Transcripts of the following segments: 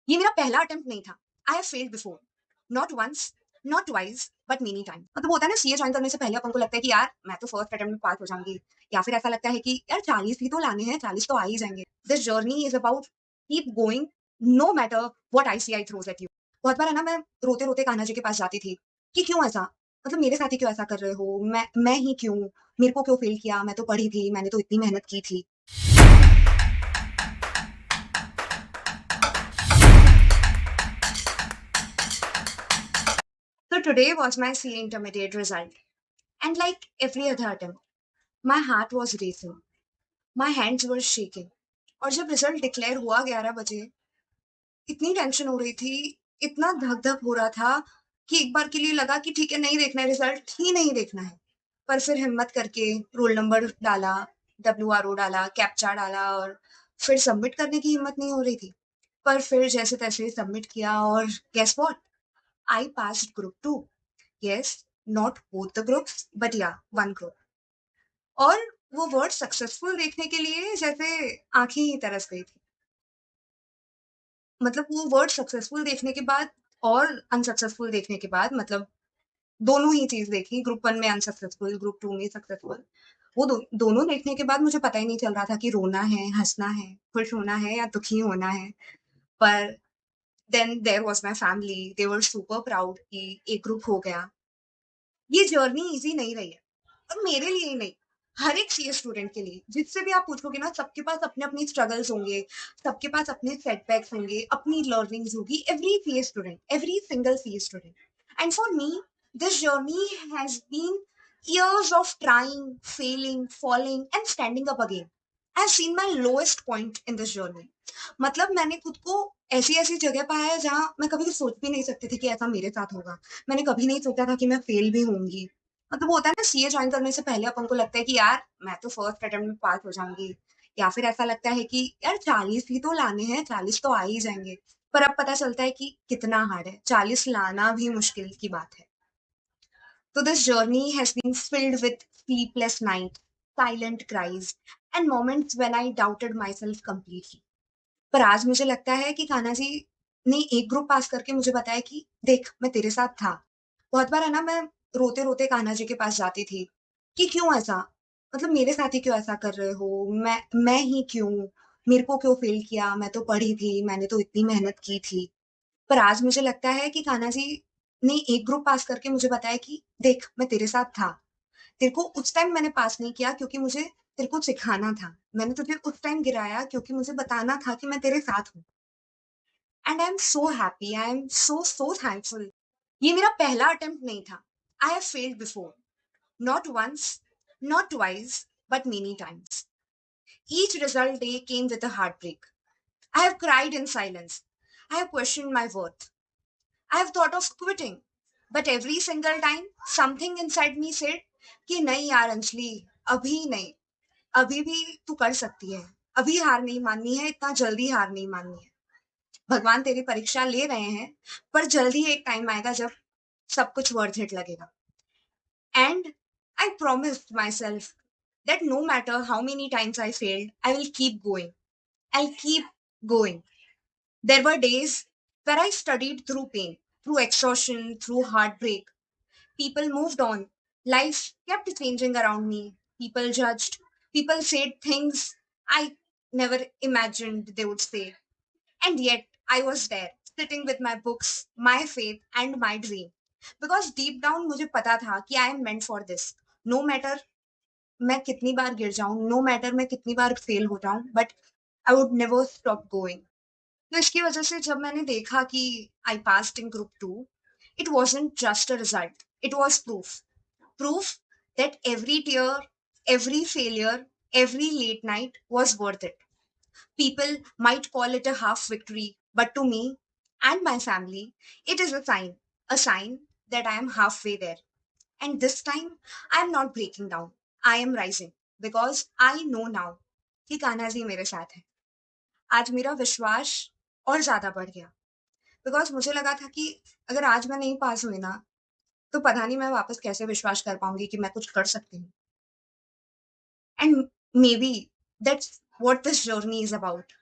ये मेरा पहला अटेम्प्ट नहीं था। I have failed before, not once, not twice, but many time. मतलब होता है ना, सीए ज्वाइन करने से पहले अपन को लगता है कि यार मैं तो फर्स्ट अटेम्प्ट में पास हो जाऊंगी, या फिर ऐसा लगता है कि यार 40 ही तो लाने हैं, 40 तो आ ही जाएंगे। This journey is about keep going, no matter what ICI throws at you. बहुत बार है ना, मैं रोते रोते कान्हा जी के पास जाती थी कि क्यों ऐसा, मतलब मेरे साथ ही क्यों ऐसा कर रहे हो, मैं ही क्यों, मेरे को क्यों फेल किया, मैं तो पढ़ी थी, मैंने तो इतनी मेहनत की थी। So today was my CA intermediate result, and like every other attempt, my heart was racing, my hands were shaking. और जब रिजल्ट डिक्लेयर हुआ 11 बजे, इतनी टेंशन हो रही थी, इतना धक धक हो रहा था कि एक बार के लिए लगा कि ठीक है, नहीं देखना है, रिजल्ट ही नहीं देखना है। पर फिर हिम्मत करके रोल नंबर डाला, WRO डाला, कैप्चा डाला, और फिर सबमिट करने की हिम्मत नहीं हो रही थी। पर फिर जैसे तैसे सबमिट किया, और guess what, I passed group 2। Yes, not both the groups, but yeah one group. और वो वर्ड सक्सेसफुल देखने के लिए जैसे आंखें ही तरस गई थी। मतलब वो वर्ड सक्सेसफुल देखने के बाद और अनसक्सेसफुल देखने के बाद, मतलब दोनों ही चीज देखी, ग्रुप 1 में अनसक्सेसफुल, ग्रुप 2 में सक्सेसफुल। वो दोनों देखने के बाद मुझे पता ही नहीं चल रहा था कि रोना है, हंसना है, खुश होना है, या दुखी होना है। पर then there was my family, they were super proud कि एक ग्रुप हो गया। ये जर्नी ईज़ी नहीं रही है, और मेरे लिए ही नहीं, हर एक सीए स्टूडेंट के लिए। जिससे भी आप पूछोगे ना, सबके पास अपने-अपने स्ट्रगल्स होंगे, सबके पास अपने सेटबैक्स होंगे, अपनी लर्निंग्स होगी, every CA student, every single CA student. And for me, this journey has been years of trying, failing, falling and standing up again. I've seen my lowest point in this journey. मतलब मैंने खुद को ऐसी-ऐसी जगह पाया है जहाँ मैं कभी सोच भी नहीं सकती थी कि ऐसा मेरे साथ होगा। मैंने कभी नहीं सोचा था कि मैं फेल भी होंगी। मतलब वो होता है ना, सीए जॉइन करने से पहले अपन को लगता है कि यार मैं तो फर्स्ट अटेम्प्ट में पास हो जाऊँगी, या फिर ऐसा लगता है कि यार 40 ही तो लाने हैं, 40 तो आ ही जाएँगे। पर अब पता चलता है कि कितना हार्ड है, 40 लाना भी मुश्किल की बात है। So this journey has been filled with sleepless nights, silent cries, and moments when I doubted myself completely. पर आज मुझे लगता है कि कान्हा जी ने एक ग्रुप पास करके मुझे बताया कि देख, मैं तेरे साथ था। बहुत बार है ना, मैं रोते-रोते कान्हा जी के पास जाती थी कि क्यों ऐसा? मतलब मेरे साथ ही क्यों ऐसा कर रहे हो? मैं ही क्यों? मेरे को क्यों फ़ेल किया? मैं तो पढ़ी थी, मैंने तो इतनी मेहनत की थी। पर आज मुझे लगता है कि कान्हा जी ने एक ग्रुप पास करके मुझे बताया कि देख, मैं तेरे साथ था। तेरे को उस टाइम मैंने पास नहीं किया क्योंकि मुझे तेरे को सिखाना था। मैंने तुझे उस टाइम गिराया क्योंकि मुझे बताना था कि मैं तेरे साथ हूँ। And I am so happy, I am so thankful. ये मेरा पहला अटेम्प्ट नहीं था। I have failed before, not once, not twice, but many times. Each result day came with a heartbreak. I have cried in silence. I have questioned my worth. I have thought of quitting. But every single time, something inside me said कि नहीं यार अंजलि, अभी नहीं, अभी भी तू कर सकती है। अभी हार नहीं माननी है, इतना जल्दी हार नहीं माननी है। भगवान तेरी परीक्षा ले रहे हैं, पर जल्दी एक टाइम आएगा जब सब कुछ वर्थ इट लगेगा। And I promised myself that no matter how many times I failed, I will keep going. I'll keep going. There were days where I studied through pain, through exhaustion, through heartbreak. People moved on. Life kept changing around me. People judged. People said things I never imagined they would say. And yet, I was there, sitting with my books, my faith, and my dream. Because deep down, मुझे पता था कि I am meant for this. No matter मैं कितनी बार गिर जाऊँ, no matter मैं कितनी बार फेल हो जाऊँ, but I would never stop going. तो इसकी वजह से जब मैंने देखा कि I passed in group 2, it wasn't just a result, it was proof. Proof that every tear, every failure, every late night was worth it. People might call it a half victory, but to me and my family, it is a sign that I am halfway there. And this time, I am not breaking down. I am rising because I know now कि कान्हा जी मेरे साथ है। आज मेरा विश्वास और ज़्यादा बढ़ गया, बिकॉज़ मुझे लगा था कि अगर आज मैं नहीं पास हुई ना, तो पता नहीं मैं वापस कैसे विश्वास कर पाऊँगी कि मैं कुछ कर सकती हूँ। And maybe that's what this journey is about.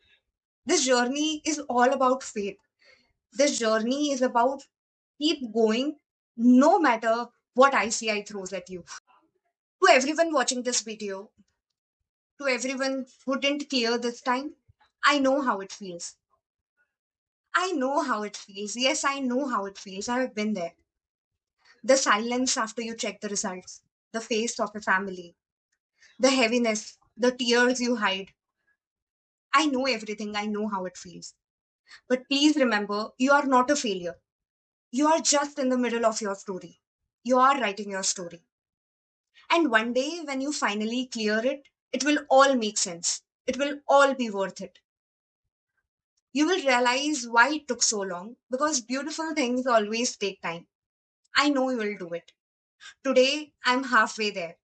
This journey is all about faith, This journey is about keep going no matter what ICI throws at you. To everyone watching this video, to everyone who didn't clear this time, I know how it feels. I know how it feels. Yes, I know how it feels. I have been there. The silence after you check the results, the face of a family, the heaviness, the tears you hide. I know everything. I know how it feels. But please remember, you are not a failure. You are just in the middle of your story. You are writing your story. And one day, when you finally clear it, it will all make sense. It will all be worth it. You will realize why it took so long because beautiful things always take time. I know you will do it. Today, I'm halfway there,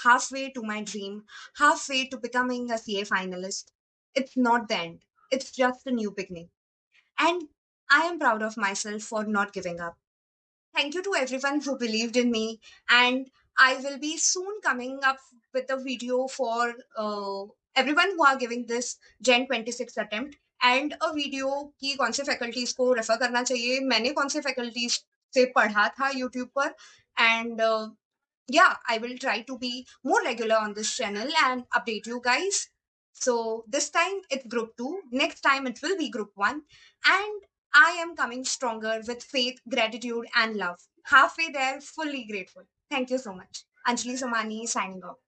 halfway to my dream, halfway to becoming a CA finalist. It's not the end, it's just a new beginning. And I am proud of myself for not giving up. Thank you to everyone who believed in me. And I will be soon coming up with a video for everyone who are giving this Gen 26 attempt and a video कि कौन से faculties को refer करना चाहिए मैंने कौन से faculties से पढ़ा था यूट्यूब पर and yeah, I will try to be more regular on this channel and update you guys. So this time it's group 2, next time it will be group 1, and I am coming stronger with faith, gratitude and love. Halfway there, fully grateful. Thank you so much. Anjali Somani signing off.